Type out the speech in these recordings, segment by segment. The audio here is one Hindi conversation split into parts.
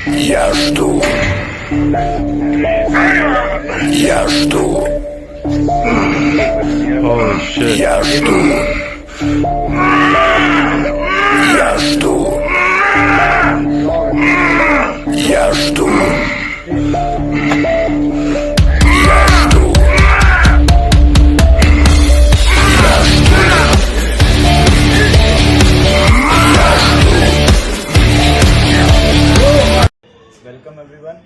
Я жду. Я жду. Holy shit. Я жду. Я жду. Я жду. Я жду. Welcome everyone.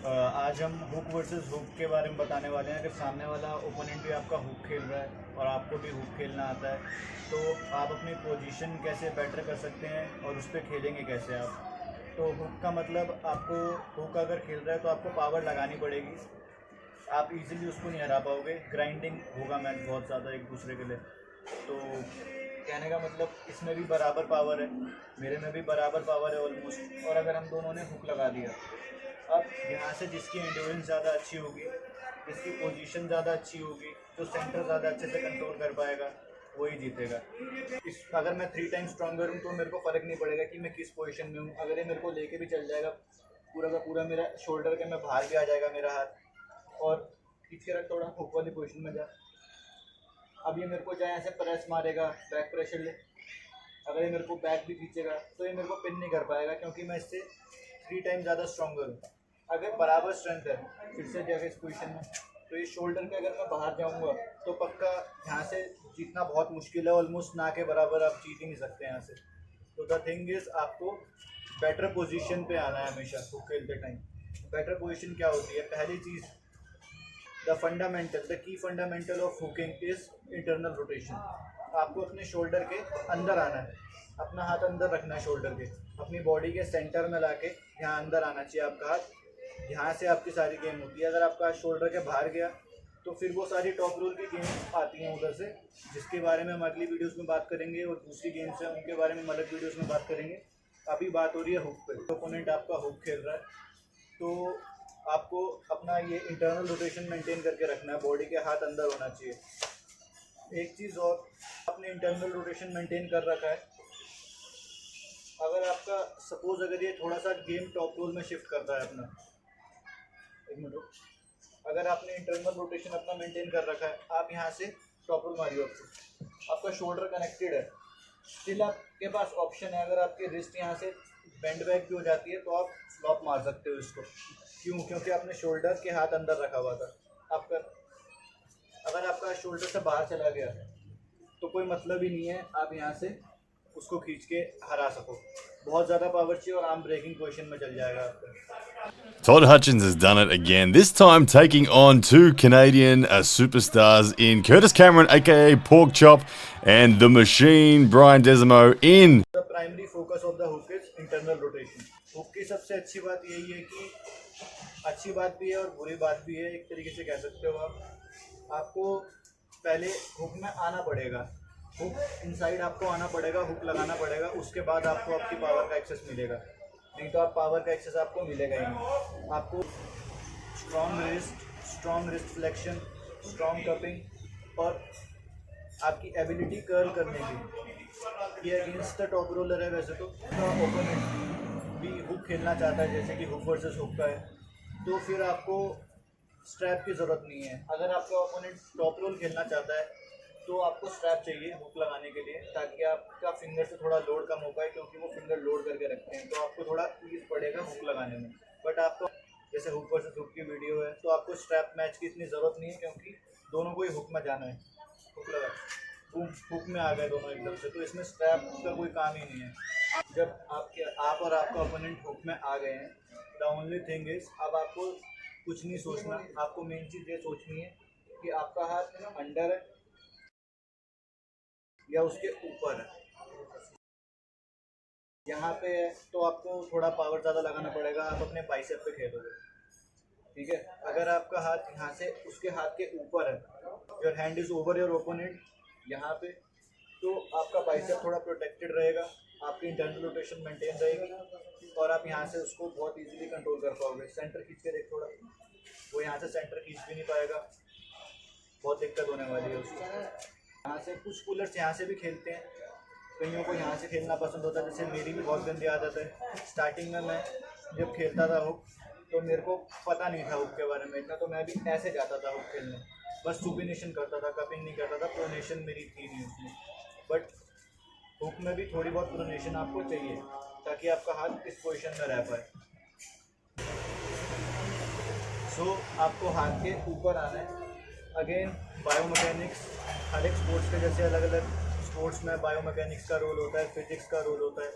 आज हम हुक वर्सेस हुक के बारे में बताने वाले हैं। अगर सामने वाला ओपोनेंट भी आपका हुक खेल रहा है और आपको भी हुक खेलना आता है तो आप अपनी पोजीशन कैसे बेटर कर सकते हैं और उस पर खेलेंगे कैसे आप। तो हुक का मतलब आपको हुक अगर खेल रहा है तो आपको पावर लगानी पड़ेगी। आप इजीली उसको नहीं हरा पाओगे, ग्राइंडिंग होगा मैच बहुत ज़्यादा एक दूसरे के लिए। तो कहने का मतलब इसमें भी बराबर पावर है, मेरे में भी बराबर पावर है ऑलमोस्ट। और अगर हम दोनों ने हुक लगा दिया, अब यहाँ से जिसकी एंड्योरेंस ज़्यादा अच्छी होगी, जिसकी पोजीशन ज़्यादा अच्छी होगी, जो सेंटर ज़्यादा अच्छे से कंट्रोल कर पाएगा वही जीतेगा। अगर मैं 3 टाइम स्ट्रॉन्गर हूँ तो मेरे को फ़र्क नहीं पड़ेगा कि मैं किस पोजीशन में हूँ। अगर ये मेरे को लेके भी चल जाएगा पूरा का पूरा, मेरा शोल्डर के में बाहर भी आ जाएगा मेरा हाथ, और खींच के रख थोड़ा हुक वाली पोजीशन में जा। अब ये मेरे को चाहे ऐसे प्रेस मारेगा, बैक प्रेशर ले, अगर ये मेरे को बैक भी खींचेगा तो ये मेरे को पिन नहीं कर पाएगा क्योंकि मैं इससे 3 टाइम ज़्यादा स्ट्रॉन्गर हूँ। अगर बराबर स्ट्रेंथ है फिर से जगह इस पोजीशन में, तो ये शोल्डर के अगर मैं बाहर जाऊँगा तो पक्का यहाँ से जीतना बहुत मुश्किल है, ऑलमोस्ट ना के बराबर आप जीत ही नहीं सकते यहाँ से। तो द थिंग इज़ आपको बेटर पोजीशन पे आना है हमेशा हुक खेलते टाइम। बेटर पोजीशन क्या होती है? पहली चीज़, the key fundamental of hooking is internal rotation. आपको अपने शोल्डर के अंदर आना है, अपना हाथ अंदर रखना है शोल्डर के, अपनी बॉडी के सेंटर में लाके यहाँ अंदर आना चाहिए आपका हाथ। यहाँ से आपकी सारी गेम होती है। अगर आपका हाथ शोल्डर के बाहर गया तो फिर वो सारी टॉप रोल की गेम आती हैं उधर से, जिसके बारे में हम अगली वीडियोस में बात करेंगे, और दूसरी गेम्स हैं उनके बारे में हम अलग वीडियोस में बात करेंगे। अभी बात हो रही है हुक पे। ओपोनेंट आपका हुक खेल रहा है तो आपको अपना ये इंटरनल रोटेशन मेंटेन करके रखना है, बॉडी के हाथ अंदर होना चाहिए। एक चीज़ और, आपने इंटरनल रोटेशन मेंटेन कर रखा है, अगर आपका सपोज अगर ये थोड़ा सा गेम टॉप रोल में शिफ्ट करता है अपना, एक मिनट, अगर आपने इंटरनल रोटेशन अपना मेंटेन कर रखा है, आप यहाँ से टॉप रोल मारिए, आपका शोल्डर कनेक्टेड है, स्टिल आपके पास ऑप्शन है, अगर आपकी रिस्ट यहाँ से बेंड बैक भी हो जाती है तो आप फ्लॉप मार सकते हो इसको। क्यों? क्योंकि आपने शोल्डर के हाथ अंदर रखा हुआ था आपका। अगर आपका शोल्डर से बाहर चला गया तो कोई मतलब ही नहीं है आप यहाँ से उसको खींच के हरा सको। बहुत ज़्यादा पावर चाहिए और आर्म ब्रेकिंग पोजीशन में चल जाएगा आपका। Todd Hutchins has done it again, this time taking on two Canadian superstars in Curtis Cameron, aka Pork Chop, and The Machine, Brian Desimo, in The primary focus of the hook is internal rotation. Hook की सबसे अच्छी बात यही है कि, अच्छी बात भी है और बुरी बात भी है, एक तरीके से कह सकते हो आप। आपको पहले हुक में आना पड़ेगा, हुक इनसाइड आपको आना पड़ेगा, हुक लगाना पड़ेगा, उसके बाद आपको आपकी पावर का एक्सेस मिलेगा। नहीं तो आप पावर का एक्सेस आपको मिलेगा ही नहीं। आपको strong wrist flexion, strong cupping और आपकी एबिलिटी कर्ल करने की। ये अगेंस्ट द टॉप रोलर है। वैसे तो ओपोनेंट भी हुक खेलना चाहता है, जैसे कि हुक वर्सेस हुक का है, तो फिर आपको स्ट्रैप की ज़रूरत नहीं है। अगर आपका ओपोनेंट टॉप रोल खेलना चाहता है तो आपको स्ट्रैप चाहिए हुक लगाने के लिए, ताकि आपका फिंगर से थोड़ा लोड कम हो पाए, क्योंकि वो फिंगर लोड करके रखते हैं, तो आपको थोड़ा ईज पड़ेगा हुक लगाने में। बट आपको जैसे हुक वर्सेस हुक की वीडियो है तो आपको स्ट्रैप मैच की इतनी ज़रूरत नहीं है, क्योंकि दोनों को ही हुक में जाना है। हुक लगा, हुक में आ गए दोनों एकदम से, तो इसमें स्ट्रैप का कोई काम ही नहीं है। जब आप और आपका ओपोनेंट हुक में आ गए हैं, द ओनली थिंग इज़, अब आपको कुछ नहीं सोचना, आपको मेन चीज़ ये सोचनी है कि आपका हाथ अंडर है या उसके ऊपर है। यहाँ पे है तो आपको थोड़ा पावर ज़्यादा लगाना पड़ेगा, आप अपने बाइसेप पे खेलोगे, ठीक है। अगर आपका हाथ यहाँ से उसके हाथ के ऊपर है, your hand is over your opponent यहाँ पे, तो आपका बाइसेप थोड़ा प्रोटेक्टेड रहेगा, आपकी इंटरनल रोटेशन मेंटेन रहेगी और आप यहाँ से उसको बहुत इजीली कंट्रोल कर पाओगे। सेंटर खींच के देख थोड़ा, वो यहाँ से सेंटर खींच भी नहीं पाएगा, बहुत दिक्कत होने वाली है उसको। यहाँ से कुछ कूलर्स यहाँ से भी खेलते हैं, कईयों को यहाँ से खेलना पसंद होता है, जैसे मेरी भी बहुत गंदी आदत है। स्टार्टिंग में मैं जब खेलता था हुक तो मेरे को पता नहीं था हुक के बारे में इतना, तो मैं भी ऐसे जाता था हुक खेलने, बस सुपिनेशन करता था, कपिंग नहीं करता था, प्रोनेशन मेरी थी नहीं उसमें। बट हुक में भी थोड़ी बहुत प्रोनेशन आपको चाहिए ताकि आपका हाथ इस पोजीशन में रह पाए। सो आपको हाथ के ऊपर आना है। अगेन बायोमैकेनिक्स, हर एक स्पोर्ट्स के जैसे अलग अलग स्पोर्ट्स में बायोमैकेनिक्स का रोल होता है, फिजिक्स का रोल होता है,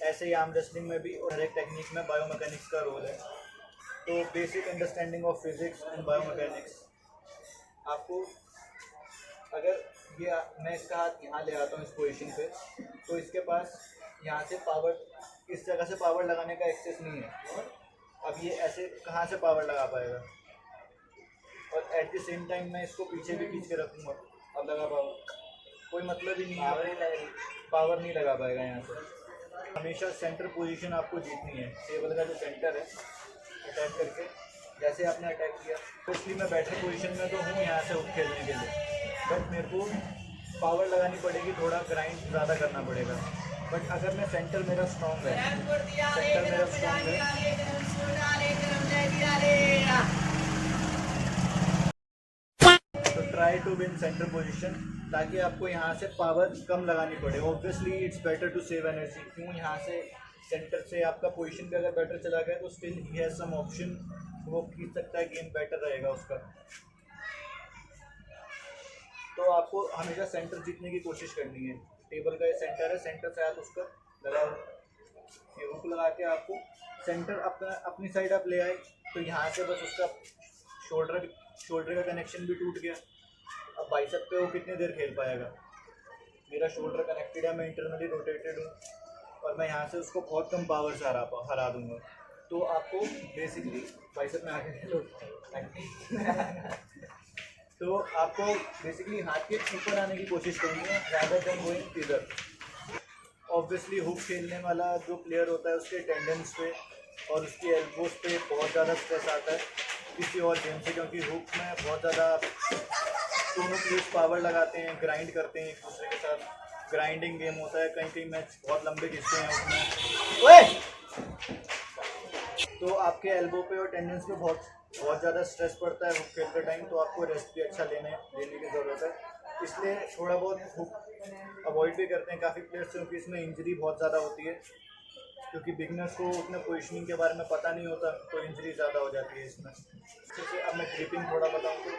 ऐसे ही आर्म रेसलिंग में भी और हर एक टेक्निक में बायोमैकेनिक्स का रोल है। तो basic understanding of physics and biomechanics आपको, अगर ये मैं इसका हाथ यहाँ ले आता हूँ इस पोजीशन पे, तो इसके पास यहाँ से पावर, इस जगह से पावर लगाने का एक्सेस नहीं है। अब ये ऐसे कहाँ से पावर लगा पाएगा, और एट द सेम टाइम मैं इसको पीछे भी खींच के रखूँगा, अब लगा पावर, कोई मतलब ही नहीं है, पावर नहीं लगा पाएगा यहाँ से। हमेशा सेंटर पोजीशन आपको जीतनी है। टेबल का जो सेंटर है, अटैक करके जैसे आपने अटैक किया, इसलिए मैं बैठे पोजीशन में तो हूँ यहाँ से हुक खेलने के लिए, बट मेरे को पावर लगानी पड़ेगी, थोड़ा ग्राइंड ज़्यादा करना पड़ेगा। बट अगर मैं सेंटर मेरा स्ट्रॉन्ग है, सेंटर मेरा स्ट्रॉन्ग है, तो try to win centre position, ताकि आपको यहाँ से पावर कम लगानी पड़े। Obviously it's better to save energy. क्यों, यहाँ से सेंटर से आपका पोजीशन भी अगर बेटर चला गया तो still he has some option, वो खींच सकता है, गेम बेटर रहेगा उसका। तो आपको हमेशा सेंटर जीतने की कोशिश करनी है। टेबल का ये सेंटर है, सेंटर से आप उसका लगाओ, ये हुक लगा के आपको सेंटर अपनी साइड आप ले आए, तो यहाँ से बस उसका शोल्डर का कनेक्शन भी टूट गया। अब बाइसेप पे वो कितनी देर खेल पाएगा। मेरा शोल्डर कनेक्टेड है, मैं इंटरनली रोटेटेड हूँ, और मैं यहाँ से उसको बहुत कम पावर से हरा दूँगा। तो आपको बेसिकली बाइसेप में आगे तो आपको बेसिकली हाथ के ऊपर आने की कोशिश करनी है, ज़्यादा देन गोइंग इधर। ऑब्वियसली हुक खेलने वाला जो प्लेयर होता है उसके टेंडेंस पे और उसकी एल्बोज पे बहुत ज़्यादा स्ट्रेस आता है किसी और गेम से, क्योंकि हुक में बहुत ज़्यादा दोनों प्लेयर्स पावर लगाते हैं, ग्राइंड करते हैं एक दूसरे के साथ, ग्राइंडिंग गेम होता है, कई कई मैच बहुत लंबे खिंचते हैं उसमें। तो आपके एल्बो पे और टेंडेंस पे बहुत ज़्यादा स्ट्रेस पड़ता है हुक खेलते टाइम, तो आपको रेस्ट भी अच्छा लेने की ज़रूरत है। इसलिए थोड़ा बहुत हुक अवॉइड भी करते हैं काफ़ी प्लेयर्स, क्योंकि इसमें इंजरी बहुत ज़्यादा होती है, क्योंकि बिगनर्स को उतने पोजीशनिंग के बारे में पता नहीं होता, तो इंजरी ज़्यादा हो जाती है इसमें। जैसे अब मैं ग्रिपिंग थोड़ा बताऊँ तो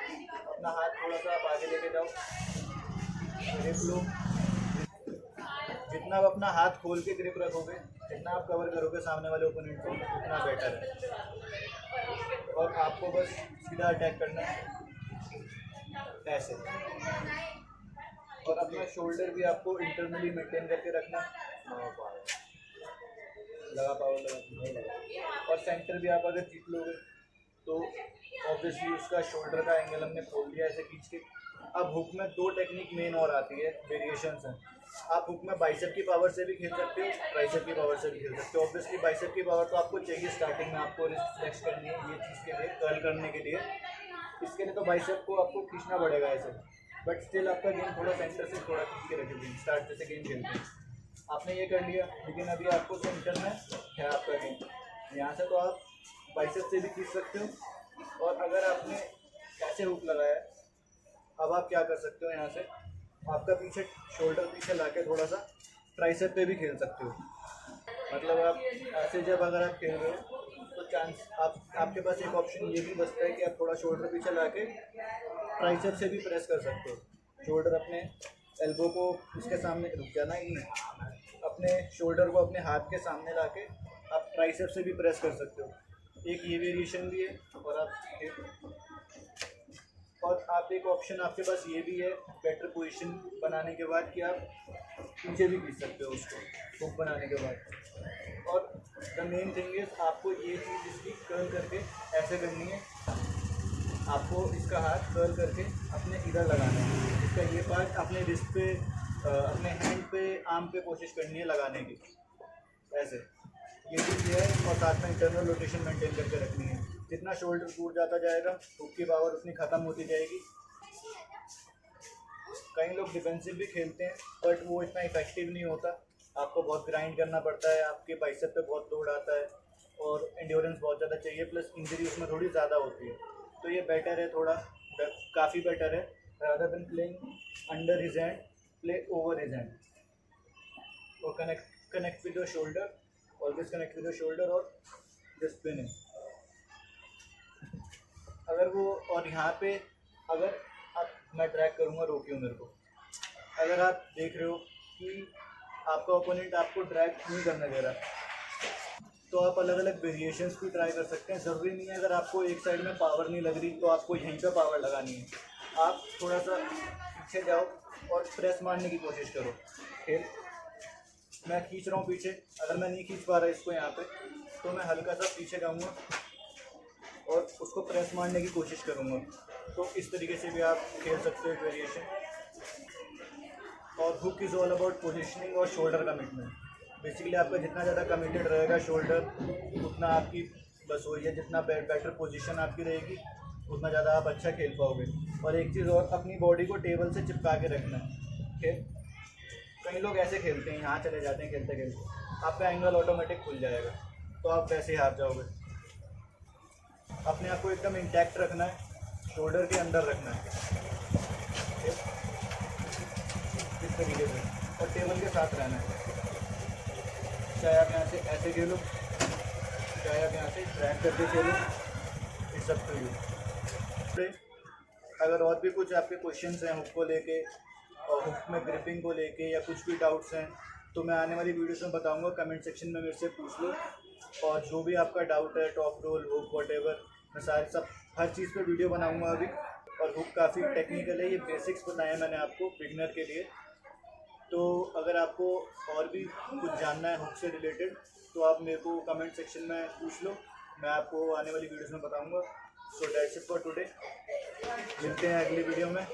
अपना हाथ थोड़ा सा आप आगे लेके जाओ, ग्रिप लो। जितना आप अपना हाथ खोल के ग्रिप रखोगे, जितना आप कवर करोगे सामने वाले ओपोनेंट को, उतना बेटर है। और आपको बस सीधा अटैक करना है ऐसे, और अपना शोल्डर भी आपको इंटरनली मेंटेन करके रखना लगा पावर। और सेंटर भी आप अगर जीत लोगे तो ऑब्वियसली उसका शोल्डर का एंगल हमने खोल दिया ऐसे खींच के। अब हुक में दो टेक्निक मेन और आती है, वेरिएशंस हैं। आप हुक में बाइसेप की पावर से भी खेल सकते हो, ट्राइसेप की पावर से भी खेल सकते हो। ऑब्वियसली बाइसेप की पावर तो आपको चाहिए स्टार्टिंग में, आपको रिस्ट फ्लेक्स करनी है ये चीज़ के लिए, कर्ल करने के लिए। इसके लिए तो बाइसेप को आपको खींचना पड़ेगा ऐसे, बट स्टिल आपका गेम थोड़ा सेंटर से थोड़ा खींच के रखोगे। स्टार्ट जैसे गेम खेलते हैं आपने ये कर लिया, लेकिन अभी आपको सेंटर में है आपका गेम, यहाँ से तो आप बाइसेप से भी खींच सकते हो। और अगर आपने ऐसे हुक लगाया, अब आप क्या कर सकते हो, यहाँ से आपका पीछे शोल्डर पीछे लाके थोड़ा सा ट्राइसेप पे भी खेल सकते हो। मतलब आप ऐसे जब अगर आप खेल रहे हो तो चांस आपके पास एक ऑप्शन ये भी बचता है कि आप थोड़ा शोल्डर पीछे लाके ट्राइसेप से भी प्रेस कर सकते हो। शोल्डर अपने एल्बो को उसके सामने रुक जाना ही, अपने शोल्डर को अपने हाथ के सामने लाके आप ट्राइसेप से भी प्रेस कर सकते हो। एक ये वेरिएशन भी है, और आप एक ऑप्शन आपके पास ये भी है बेटर पोजीशन बनाने के बाद कि आप पीछे भी खींच सकते हो उसको हुक बनाने के बाद। और द मेन थिंग इज आपको ये चीज़ इसकी कर्ल करके ऐसे करनी है, आपको इसका हाथ कर्ल करके अपने इधर लगाना है, इसका ये पार्ट अपने रिस्ट पे अपने हैंड पे आर्म पे कोशिश करनी है लगाने की ऐसे, ये चीज़ है। और साथ में इंटरनल रोटेशन मेंटेन करके रखनी है। जितना शोल्डर टूट जाता जाएगा हुक की पावर उतनी ख़त्म होती जाएगी। कई लोग डिफेंसिव भी खेलते हैं बट वो इतना इफेक्टिव नहीं होता, आपको बहुत ग्राइंड करना पड़ता है, आपके बाइसेप पे बहुत लोड आता है, और एंड्योरेंस बहुत ज़्यादा चाहिए, प्लस इंजरी उसमें थोड़ी ज़्यादा होती है। तो ये बेटर है, थोड़ा काफ़ी बेटर है, rather than playing under his hand, play over his hand. और connect with your shoulder, always connect with your shoulder और जस्ट स्पिनिंग। अगर वो, और यहाँ पे अगर आप, मैं ट्रैक करूँगा, रोकियो मेरे को, अगर आप देख रहे हो कि आपका ओपोनेंट आपको ड्रैग नहीं करने दे रहा, तो आप अलग अलग वेरिएशंस भी ट्राई कर सकते हैं। ज़रूरी नहीं है अगर आपको एक साइड में पावर नहीं लग रही तो आपको यहीं पे पावर लगानी है। आप थोड़ा सा पीछे जाओ और प्रेस मारने की कोशिश करो। फिर मैं खींच रहा हूँ पीछे, अगर मैं नहीं खींच पा रहा इसको यहाँ पे, तो मैं हल्का सा पीछे जाऊँगा और उसको प्रेस मारने की कोशिश करूँगा। तो इस तरीके से भी आप खेल सकते हो वेरिएशन। और hook is all about positioning और शोल्डर कमिटमेंट। बेसिकली आपका जितना ज़्यादा कमिटेड रहेगा शोल्डर, उतना आपकी बस वही है, जितना बेटर पोजीशन आपकी रहेगी उतना ज़्यादा आप अच्छा खेल पाओगे। और एक चीज़ और, अपनी बॉडी को टेबल से चिपका के रखना है। ठीक, कई लोग ऐसे खेलते हैं, यहाँ चले जाते हैं खेलते खेलते, आपका एंगल ऑटोमेटिक खुल जाएगा, तो आप वैसे ही हार जाओगे। अपने आप को एकदम इंटैक्ट रखना है, शोल्डर के अंदर रखना है, ठीक, इस तरीके से, और टेबल के साथ रहना है। चाहे आप यहाँ से ऐसे खेलो, चाहे आप यहाँ से ट्रैक करके खेलो, इट्स अप टू यू। अगर और भी कुछ आपके क्वेश्चंस हैं हुक को लेके, और हुक में ग्रिपिंग को लेके, या कुछ भी डाउट्स हैं, तो मैं आने वाली वीडियोस में बताऊंगा। कमेंट सेक्शन में मेरे से पूछ लो, और जो भी आपका डाउट है, टॉप रोल, हुक, वॉटेवर, मैं सब हर चीज़ पे वीडियो बनाऊंगा अभी। और हुक काफ़ी टेक्निकल है, ये बेसिक्स बताए मैंने आपको बिगनर के लिए। तो अगर आपको और भी कुछ जानना है हुक से रिलेटेड, तो आप मेरे को कमेंट सेक्शन में पूछ लो, मैं आपको आने वाली वीडियोस में बताऊंगा। So that's it for today, मिलते हैं अगली वीडियो में।